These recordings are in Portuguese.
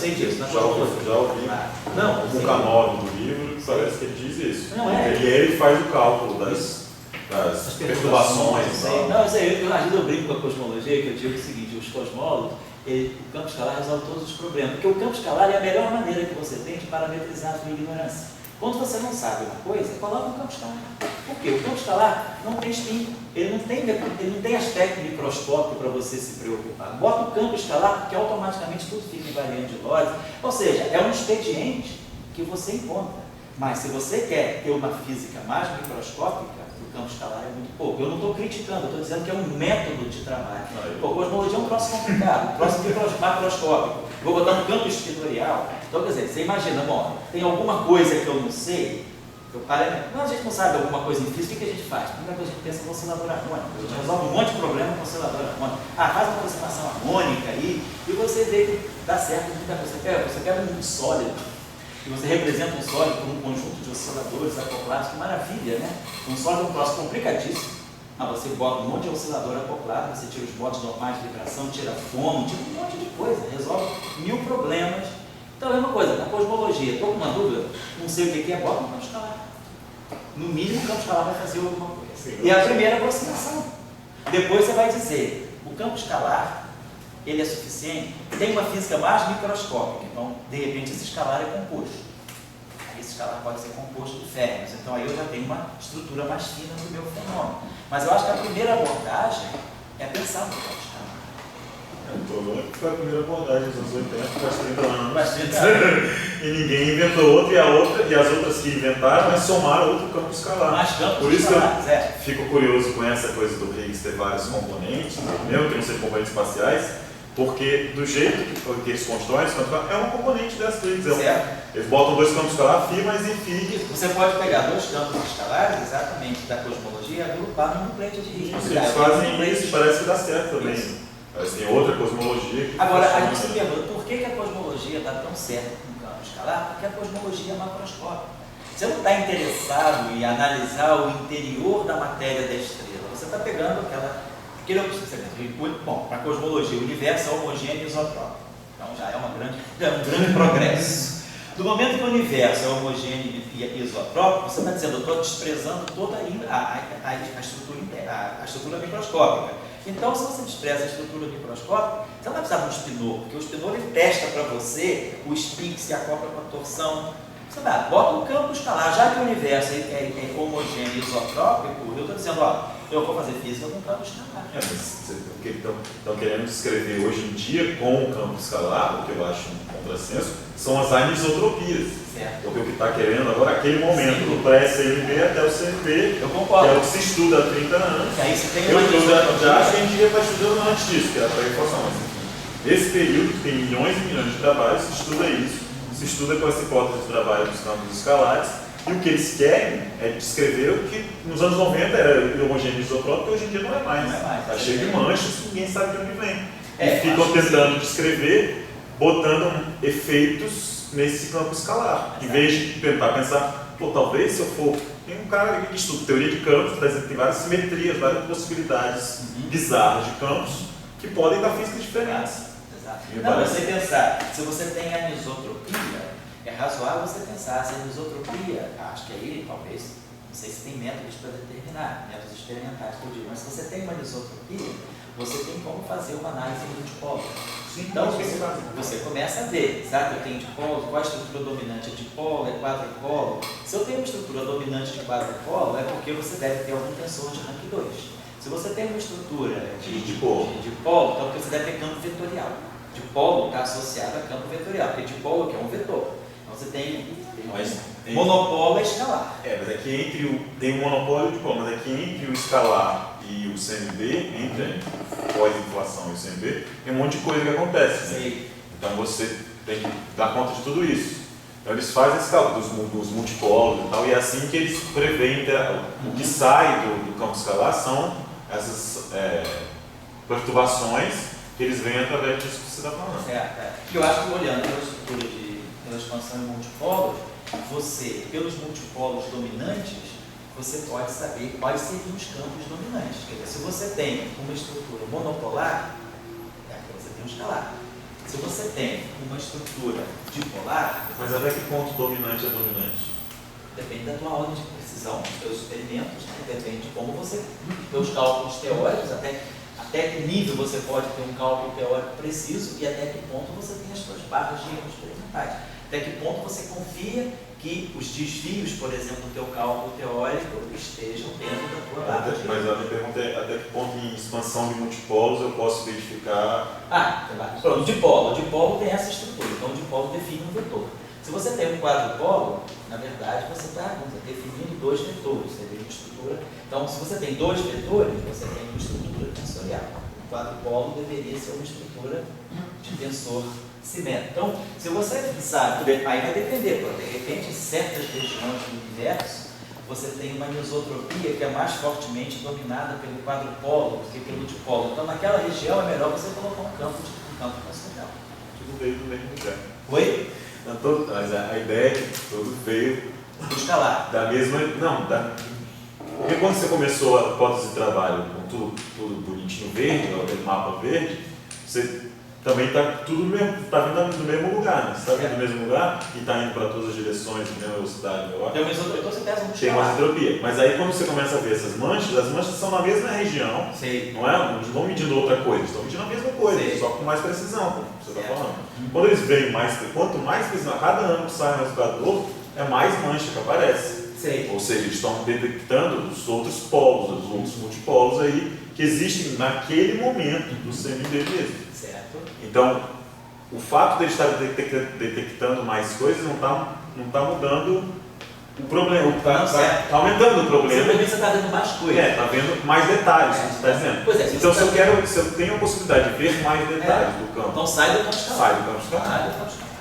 sei disso. Já ouvi não, o K9 do livro, que parece que ele diz isso. Não é? Ele faz o cálculo das perturbações. Não, isso aí, às vezes eu brinco com a cosmologia, que eu digo o seguinte, os cosmólogos, o campo escalar resolve todos os problemas, porque o campo escalar é a melhor maneira que você tem de parametrizar a sua ignorância. Quando você não sabe uma coisa, coloca o campo escalar. Por quê? O campo escalar não tem espinho, ele não tem aspecto microscópico para você se preocupar. Bota o campo escalar, porque automaticamente tudo fica invariante de Lorentz. Ou seja, é um expediente que você encontra. Mas se você quer ter uma física mais microscópica, o campo escalar é muito pouco. Eu não estou criticando, eu estou dizendo que é um método de trabalho. Pô, cosmologia é um troço complicado, um troço macroscópico. Vou botar um campo espinorial. Então, quer dizer, você imagina, bom, tem alguma coisa que eu não sei, a gente não sabe alguma coisa em física, o que a gente faz? A primeira coisa que a gente pensa é oscilador harmônico. A gente resolve um monte de problema com oscilador harmônico. Faz uma aproximação harmônica aí, e você vê que dá certo muita coisa. Você pega um sólido, e você representa um sólido com um conjunto de osciladores acoplados, que maravilha, né? Um sólido é um troço complicadíssimo. Você bota um monte de oscilador acoplado, você tira os modos normais de vibração, tira fono, tira um monte de coisa, resolve 1000 problemas. Então é a mesma coisa, na cosmologia, estou com uma dúvida, não sei o que é, bota um campo escalar. No mínimo o campo escalar vai fazer alguma coisa. E a primeira aproximação. Depois você vai dizer, o campo escalar, ele é suficiente, tem uma física mais microscópica, então de repente esse escalar é composto. Esse escalar pode ser composto de férmions, então aí eu já tenho uma estrutura mais fina do meu fenômeno. Mas eu acho que a primeira abordagem é pensar no campo escalar. Estou vendo que foi a primeira abordagem dos anos 80, faz 30 anos. Faz 30 anos. E ninguém inventou outra, e as outras que inventaram, mas somaram outro campo escalar. Mais campos Por isso escalares, que eu fico curioso com essa coisa do Higgs ter vários componentes, mesmo que não sejam componentes espaciais, porque do jeito que eles constroem, é um componente dessa do Higgs. Eles botam dois campos escalares, φ mais e φ. Você pode pegar dois campos escalares, exatamente, da cosmologia, e agrupar num nucleide de Higgs. Eles fazem isso e parece que dá certo também. Isso. Mas tem outra cosmologia que... Agora, a gente se pergunta, por que a cosmologia dá tão certo com o campo escalar? Porque a cosmologia é macroscópica. Você não está interessado em analisar o interior da matéria da estrela. Você está pegando aquela... Bom, para a cosmologia, o universo é homogêneo e isotrópico. Então já é um grande progresso. Do momento que o universo é homogêneo e isotrópico, você está dizendo, eu estou desprezando toda a estrutura microscópica. Então, se você despreza a estrutura microscópica, você não vai precisar de um espinor, porque o espinor ele testa para você o spin que se acopla com a torção. Você vai, bota um campo escalar, já que o universo é homogêneo e isotrópico, eu estou dizendo, ó, eu vou fazer física com campo escalar. O que estão querendo descrever hoje em dia com o campo escalar, o que eu acho um contrassenso, são as anisotropias. Certo. Porque o que está querendo agora, aquele momento, do pré-CMB até o CMB, eu concordo. Que é o que se estuda há 30 anos. Aí você tem eu já acho que a gente devia estar estudando antes disso, que era para a equação. Mas, esse período, que tem milhões e milhões de trabalhos, se estuda isso, se estuda com essa hipótese de trabalho dos campos escalares, e o que eles querem é descrever o que nos anos 90 era homogêneo isotrópico, que hoje em dia não é mais. Está cheio de manchas que ninguém sabe de onde vem. E ficam tentando descrever, botando efeitos nesse campo escalar. Em vez de tentar pensar, talvez se eu for... Tem um cara que estuda teoria de campos, está dizendo que tem várias simetrias, várias possibilidades bizarras de campos que podem dar físicas diferentes. Exato. Não, você pensar, se você tem anisotropia, é razoável você pensar se a anisotropia, acho que aí talvez, não sei se tem métodos para determinar, métodos experimentais que eu digo, mas se você tem uma anisotropia, você tem como fazer uma análise multipolo. Então você começa a ver, sabe, eu tenho dipolo, qual a estrutura dominante é dipolo, é quadrupolo. Se eu tenho uma estrutura dominante de quadrupolo, é porque você deve ter algum tensor de rank 2. Se você tem uma estrutura de dipolo, então você deve ter campo vetorial. Dipolo está associado a campo vetorial, porque dipolo que é um vetor. Então você tem monopolo é escalar. Mas aqui tem um monopólio de dipolo, mas aqui entre o escalar e o CMB, entre a pós-inflação e o CMB, tem um monte de coisa que acontece. Né? Então você tem que dar conta de tudo isso. Então eles fazem esse cálculo dos multipolos e tal, e é assim que eles preveem o que sai do campo escalar são essas perturbações que eles veem através disso que você está falando. Eu acho que olhando pela estrutura pela expansão em multipolos, você, pelos multipolos dominantes, você pode saber quais seriam os campos dominantes. Quer dizer, se você tem uma estrutura monopolar, você tem um escalar. Se você tem uma estrutura dipolar, Mas até que ponto dominante é dominante? depende da tua ordem de precisão, dos teus experimentos, né? Depende de como você, teus cálculos teóricos, até que nível você pode ter um cálculo teórico preciso e até que ponto você tem as suas barras de erros experimentais. Até que ponto você confia que os desvios, por exemplo, do teu cálculo teórico estejam dentro da tua barra de erros. Mas a minha pergunta é até que ponto em expansão de multipolos eu posso verificar... Pronto, o dipolo tem essa estrutura, então o dipolo define um vetor. Se você tem um quadrupolo, na verdade você está definindo dois vetores, você tem uma estrutura. Então, se você tem dois vetores, você tem uma estrutura tensorial. O quadrupolo deveria ser uma estrutura de tensor simétrico. Então, se você sabe, aí vai depender, de repente, em certas regiões do universo, você tem uma anisotropia que é mais fortemente dominada pelo quadrupolo do que pelo dipolo. Então, naquela região é melhor você colocar um campo tensorial. Tudo veio do mesmo lugar. Oi? Mas a ideia é que tudo veio Escalar. da mesma... Porque quando você começou a hipótese de trabalho com tudo bonitinho verde, aquele mapa verde, você também está tudo vindo do mesmo lugar, né? Você está vindo do mesmo lugar e está indo para todas as direções, na mesma velocidade. Então você pesa muito. Tem uma entropia. Mas aí quando você começa a ver essas manchas, as manchas são na mesma região. Sei. Não é? Não estão medindo outra coisa, estão medindo a mesma coisa, Sei. só com mais precisão, como você está falando. Quando eles veem quanto mais precisão, cada ano que sai um resultado novo, é mais mancha que aparece. Sei. Ou seja, eles estão detectando os outros polos, os outros multipolos aí, que existem naquele momento do semi-D mesmo. Certo. Então, o fato de eles estarem detectando mais coisas não está mudando o problema, está aumentando o problema. Simplesmente você está vendo mais coisas. Está vendo mais detalhes, você está dizendo. Pois é, então, se eu tenho a possibilidade de ver mais detalhes do campo, então sai do campo escalar. Sai do campo escalar. Sai do campo escalar.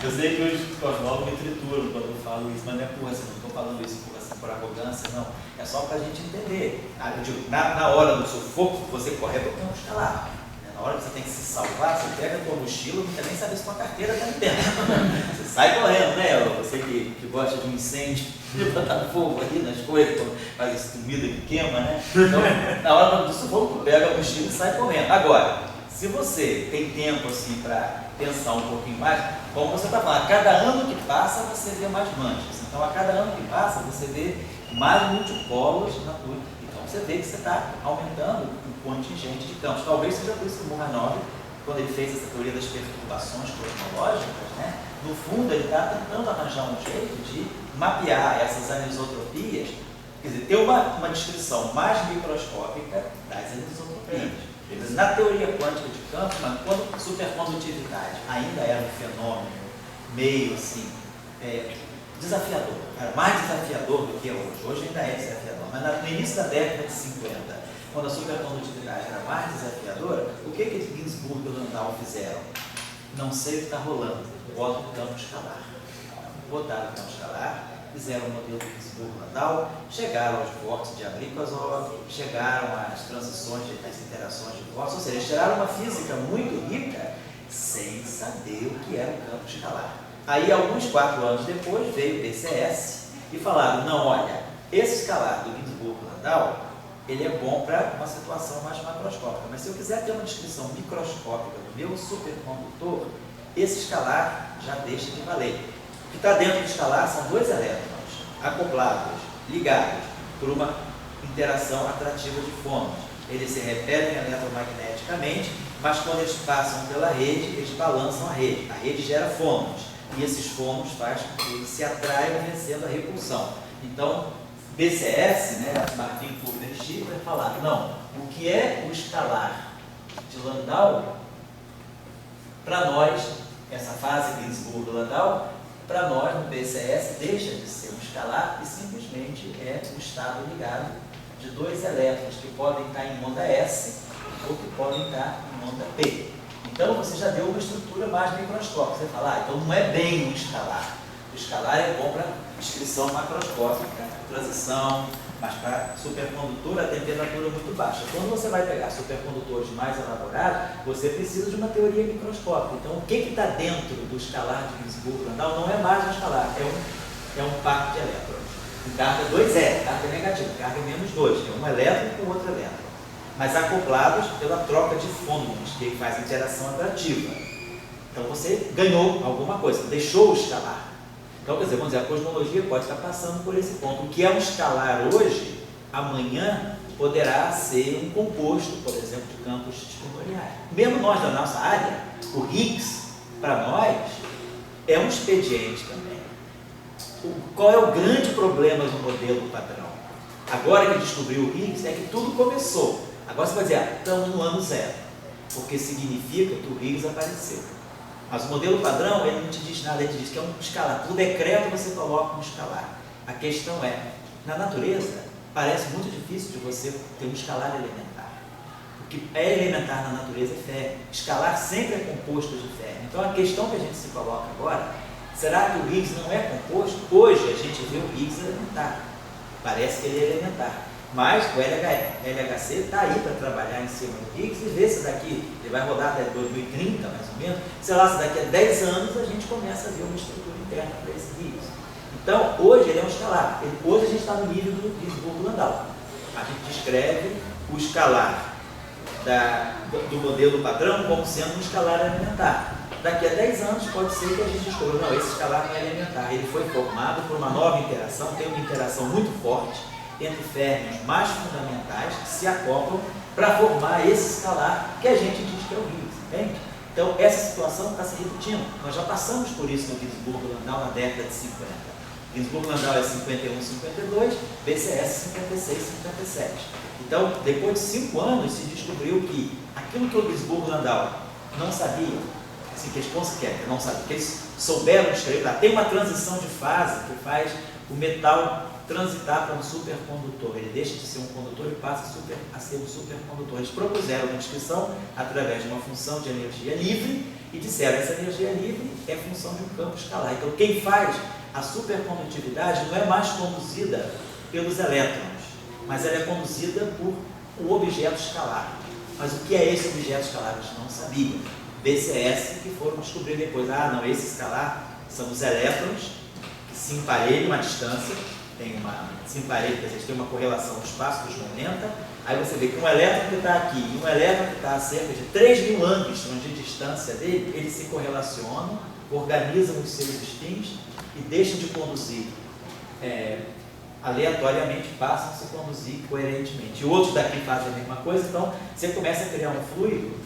Eu sei que os cosmólogos me trituram quando eu falo isso, mas não é por assim, não estou falando isso por arrogância, não. É só para a gente entender. Eu digo, na hora do sufoco, você corre para o campo escalar. Na hora que você tem que se salvar, você pega a tua mochila, não quer nem saber se tua carteira está dentro. Você sai correndo, né? Você que gosta de um incêndio, de botar fogo ali nas coisas, faz essa comida que queima, né? Então, na hora do sufoco, tu pega a mochila e sai correndo. Agora, se você tem tempo assim para pensar um pouquinho mais, como você está falando, a cada ano que passa você vê mais manchas. Então, a cada ano que passa você vê mais multipolos na tua. Então, você vê que você está aumentando o contingente de campos. Talvez seja por isso que o Murray, quando ele fez essa teoria das perturbações cosmológicas, né, no fundo ele está tentando arranjar um jeito de mapear essas anisotropias, quer dizer, ter uma descrição mais microscópica das anisotropias. Na teoria quântica de campos, mas quando a supercondutividade ainda era um fenômeno meio assim, desafiador, era mais desafiador do que é hoje. Hoje ainda é desafiador, mas no início da década de 50, quando a supercondutividade era mais desafiadora, o que Ginzburg e Landau fizeram? Não sei o que está rolando, botam o campo escalar. Botaram o campo escalar, fizeram o modelo de Ginzburg-Landau, chegaram aos vórtices de Abrikosov, chegaram às transições, às interações de vórtices, ou seja, eles tiraram uma física muito rica sem saber o que era o campo escalar. Aí, alguns 4 anos depois, veio o PCS e falaram, não, olha, esse escalar do Ginzburg-Landau, ele é bom para uma situação mais macroscópica, mas se eu quiser ter uma descrição microscópica do meu supercondutor, esse escalar já deixa de valer. O que está dentro do escalar são 2 elétrons acoplados, ligados por uma interação atrativa de fônons. Eles se repelem eletromagneticamente, mas quando eles passam pela rede, eles balançam a rede. A rede gera fônons, e esses fônons fazem com que eles se atraiam vencendo a repulsão. Então, BCS, né, Martin Buber e Schiffer falaram, não, o que é o escalar de Landau, para nós, essa fase Ginzburg-Landau, para nós, no BCS, deixa de ser um escalar e simplesmente é um estado ligado de 2 elétrons que podem estar em onda S ou que podem estar em onda P. Então, você já deu uma estrutura mais microscópica. Você fala, então não é bem um escalar. O escalar é bom para descrição macroscópica, transição, mas para supercondutor a temperatura é muito baixa. Quando você vai pegar supercondutores mais elaborados, você precisa de uma teoria microscópica. Então, o que está dentro do escalar de Ginzburg-Landau não é mais um escalar, é um par de elétrons. Com carga 2 carga negativa, carga -2, é um elétron com outro elétron. mas acoplados pela troca de fônons, que faz a interação atrativa. Então você ganhou alguma coisa, deixou o escalar. Então, quer dizer, vamos dizer, a cosmologia pode estar passando por esse ponto. O que é um escalar hoje, amanhã poderá ser um composto, por exemplo, de campos espinoriais. Mesmo nós da nossa área, o Higgs, para nós, é um expediente também. Qual é o grande problema do modelo padrão? Agora que descobriu o Higgs, é que tudo começou. Agora você vai dizer, estamos no ano zero, porque significa que o Higgs apareceu. Mas o modelo padrão, ele não te diz nada, ele te diz que é um escalar. Por decreto você coloca um escalar. A questão é, na natureza, parece muito difícil de você ter um escalar elementar. O que é elementar na natureza é fé. Escalar sempre é composto de fé. Então a questão que a gente se coloca agora, será que o Higgs não é composto? Hoje a gente vê o Higgs elementar. Parece que ele é elementar. Mas o LHC está aí para trabalhar em cima do Higgs e ver se daqui, ele vai rodar até 2030 mais ou menos, sei lá, se daqui a 10 anos a gente começa a ver uma estrutura interna para esse Higgs. Então, hoje ele é um escalar. Hoje a gente está no nível do Ginzburg-Landau. A gente descreve o escalar do modelo padrão como sendo um escalar elementar. Daqui a 10 anos pode ser que a gente descubra, não, esse escalar não é elementar. Ele foi formado por uma nova interação, tem uma interação muito forte entre férmions mais fundamentais que se acoplam para formar esse escalar que a gente diz que é o Higgs, entende? Então, essa situação está se repetindo. Nós já passamos por isso no Ginzburg-Landau na década de 50. Ginzburg-Landau é 51, 52, BCS 56, 57. Então, depois de 5 anos, se descobriu que aquilo que o Ginzburg-Landau não sabia, assim, que eles não sabiam, que eles souberam descrever, tem uma transição de fase que faz o metal transitar para um supercondutor. Ele deixa de ser um condutor e passa a ser um supercondutor. Eles propuseram uma descrição através de uma função de energia livre e disseram que essa energia livre é função de um campo escalar. Então, quem faz a supercondutividade não é mais conduzida pelos elétrons, mas ela é conduzida por um objeto escalar. Mas o que é esse objeto escalar? Eles não sabiam. BCS que foram descobrir depois. Ah, não, esse escalar são os elétrons que se emparelham à distância, se emparelham, quer dizer, tem uma correlação do espaço dos momenta. Aí você vê que um elétron que está aqui e um elétron que está a cerca de 3.000 angstroms de distância dele, eles se correlacionam, organizam os seus spins e deixam de conduzir aleatoriamente, passam a se conduzir coerentemente. E outros daqui fazem a mesma coisa, então você começa a criar um fluido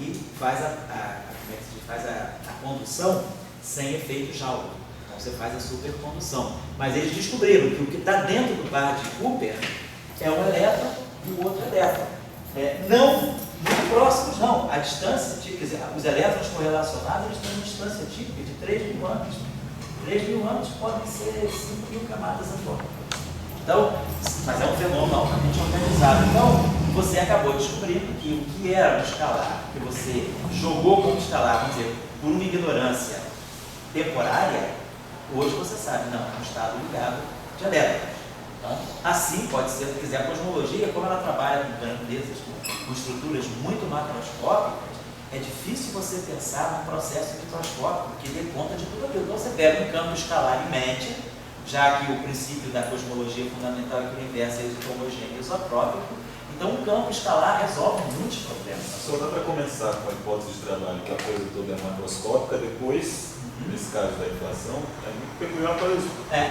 e faz a condução sem efeito Joule. Então você faz a supercondução. Mas eles descobriram que o que está dentro do par de Cooper é um elétron e o outro elétron. Não muito próximos, não. A distância, quer dizer, os elétrons correlacionados eles têm uma distância típica de 3.000 anos. 3.000 anos podem ser 5.000 camadas atômicas. Então, mas é um fenômeno altamente organizado. Então, você acabou descobrindo que o que era um escalar, que você jogou como escalar, vamos dizer, por uma ignorância temporária, hoje você sabe, não, é um estado ligado de elétrons. Então, assim pode ser, se quiser, a cosmologia, como ela trabalha com grandezas, com estruturas muito macroscópicas, é difícil você pensar num processo microscópico que dê conta de tudo aquilo. Então, você pega um campo escalar e mede, já que o princípio da cosmologia fundamental é que o universo é homogêneo e isotrópico, então um campo escalar resolve muitos problemas. Só dá para começar com a hipótese de trabalho que a coisa toda é macroscópica, depois, nesse caso da inflação, é muito peculiar para isso.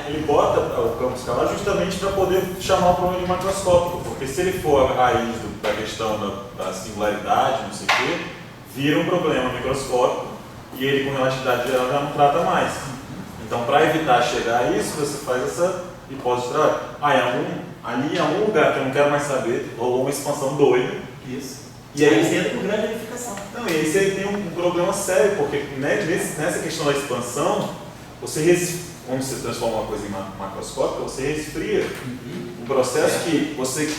Ele bota o campo escalar justamente para poder chamar o problema de macroscópico, porque se ele for a raiz da questão da singularidade, não sei o quê, vira um problema microscópico e ele com relatividade geral já não trata mais. Então, para evitar chegar a isso, você faz essa hipótese de trabalho. Ali em algum lugar que eu não quero mais saber, rolou uma expansão doida. Isso. E aí você entra com grande unificação. Não, e aí você tem um problema sério, porque nessa questão da expansão, quando você transforma uma coisa em macroscópica, você resfria um processo que você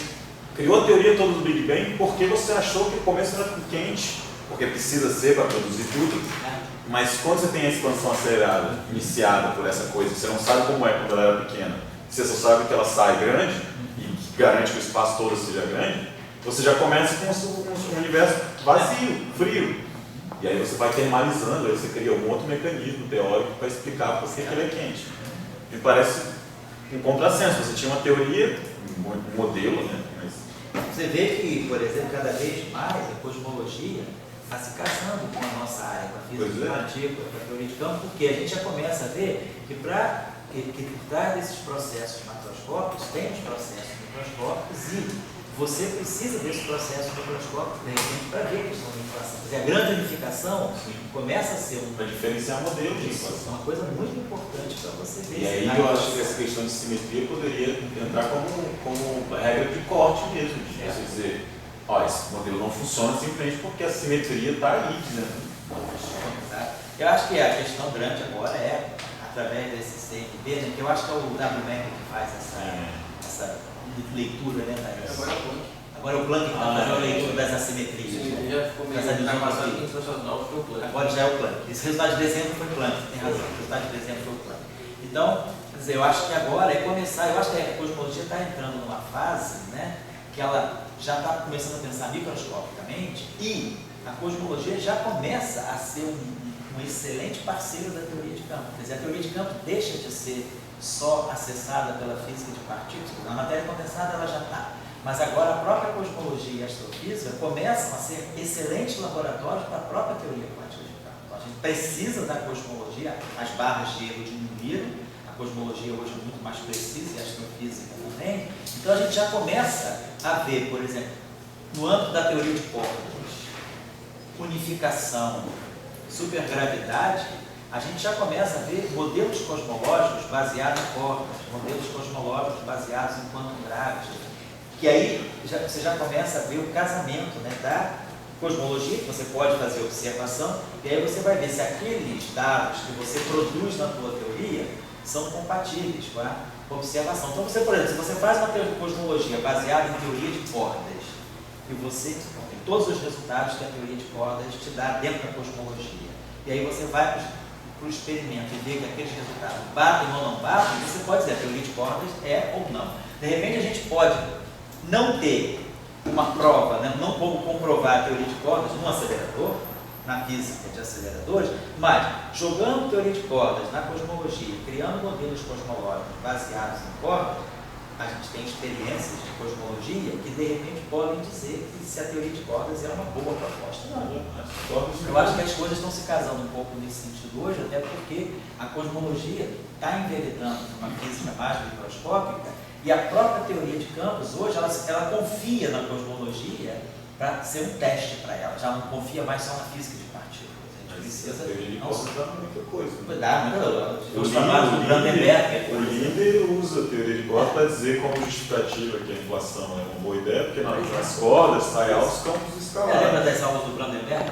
criou a teoria toda do Big Bang porque você achou que o começo era quente, porque precisa ser para produzir tudo. Mas quando você tem a expansão acelerada, iniciada por essa coisa, você não sabe como é quando ela era pequena, você só sabe que ela sai grande e que garante que o espaço todo seja grande, você já começa com um universo vazio, frio. E aí você vai termalizando, aí você cria um outro mecanismo teórico para explicar por que ele é quente. Me parece um contrassenso. Você tinha uma teoria, um modelo, né? Mas Você vê que, por exemplo, cada vez mais a cosmologia está se casando com a nossa área, com a física quântica, com a teoria de campo, porque a gente já começa a ver que por trás desses processos macroscópicos tem os processos microscópicos e você precisa desse processo microscópico, de repente, para ver a questão da inflação. Quer dizer, a grande unificação começa a ser para diferenciar modelos de inflação. Uma coisa muito importante para você ver. E aí eu acho que essa questão de simetria poderia entrar como regra de corte mesmo, de você dizer, ó, esse modelo não funciona simplesmente porque a simetria está ali, né? Eu acho que a questão grande agora é, através desse CNB, né, que eu acho que é o WMAC que faz essa leitura, né? Agora é o Planck que está fazendo a leitura das assimetrias. Sim, já ficou meio agora já é o Planck. Esse resultado de dezembro foi Planck, tem razão. O resultado de dezembro foi o Planck. Então, quer dizer, eu acho que agora é começar, eu acho que a cosmologia está entrando numa fase, né, que ela já está começando a pensar microscopicamente e a cosmologia já começa a ser um excelente parceiro da teoria de campo. Quer dizer, a teoria de campo deixa de ser só acessada pela física de partículas, a matéria condensada ela já está. Mas agora a própria cosmologia e a astrofísica começam a ser excelentes laboratórios para a própria teoria quântica de campo. Então a gente precisa da cosmologia, as barras de erro diminuíram, a cosmologia hoje é muito mais precisa e a astrofísica também. Então a gente já começa a ver, por exemplo, no âmbito da teoria de cordas, unificação, supergravidade, a gente já começa a ver modelos cosmológicos baseados em cordas, modelos cosmológicos baseados em quantum gravity, que aí você já começa a ver o casamento, né, da cosmologia, que você pode fazer observação, e aí você vai ver se aqueles dados que você produz na tua teoria são compatíveis com a observação. Então, você, por exemplo, se você faz uma cosmologia baseada em teoria de cordas, e você tem todos os resultados que a teoria de cordas te dá dentro da cosmologia, e aí você vai para o experimento e vê que aqueles resultados batem ou não batem, você pode dizer a teoria de cordas é ou não. De repente a gente pode não ter uma prova, né, não como comprovar a teoria de cordas num acelerador, na física de aceleradores, mas jogando teoria de cordas na cosmologia, criando modelos cosmológicos baseados em cordas, a gente tem experiências de cosmologia que de repente podem dizer que se a teoria de cordas é uma boa proposta. Não, eu acho que as coisas estão se casando um pouco nesse sentido hoje, até porque a cosmologia está enveredando numa física mais microscópica e a própria teoria de campos hoje ela confia na cosmologia para ser um teste para ela, já não confia mais só na física de partículas. A teoria de cordas dá muita coisa. O Linder usa a teoria de cordas para dizer como justificativa que a inflação é uma boa ideia, porque nas cordas saem altos campos escalares. Lembra das aulas do Brandenberg?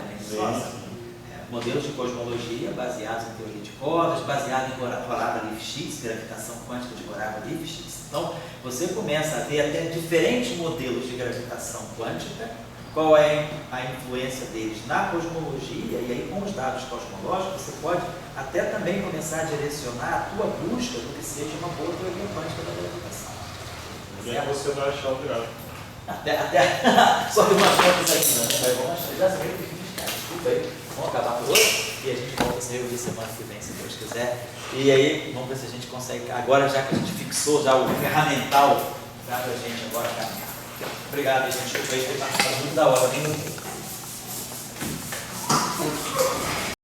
Modelos de cosmologia baseados em teoria de cordas, baseados em Gorava-Lifshitz, gravitação quântica de Gorava-Lifshitz. Então, você começa a ver até diferentes modelos de gravitação quântica, qual é a influência deles na cosmologia, e aí com os dados cosmológicos você pode até também começar a direcionar a tua busca do que seja uma boa teoria quântica da gravitação. E aí você vai achar o gráfico. Até só que umas contas aqui, né? Vamos já saber o que a gente desculpa aí. Vamos acabar por hoje e a gente volta a se reunir semana que vem, se Deus quiser. E aí, vamos ver se a gente consegue, agora já que a gente fixou já o ferramental, dá pra gente agora caminhar. Obrigado, gente. Foi passado muito da hora.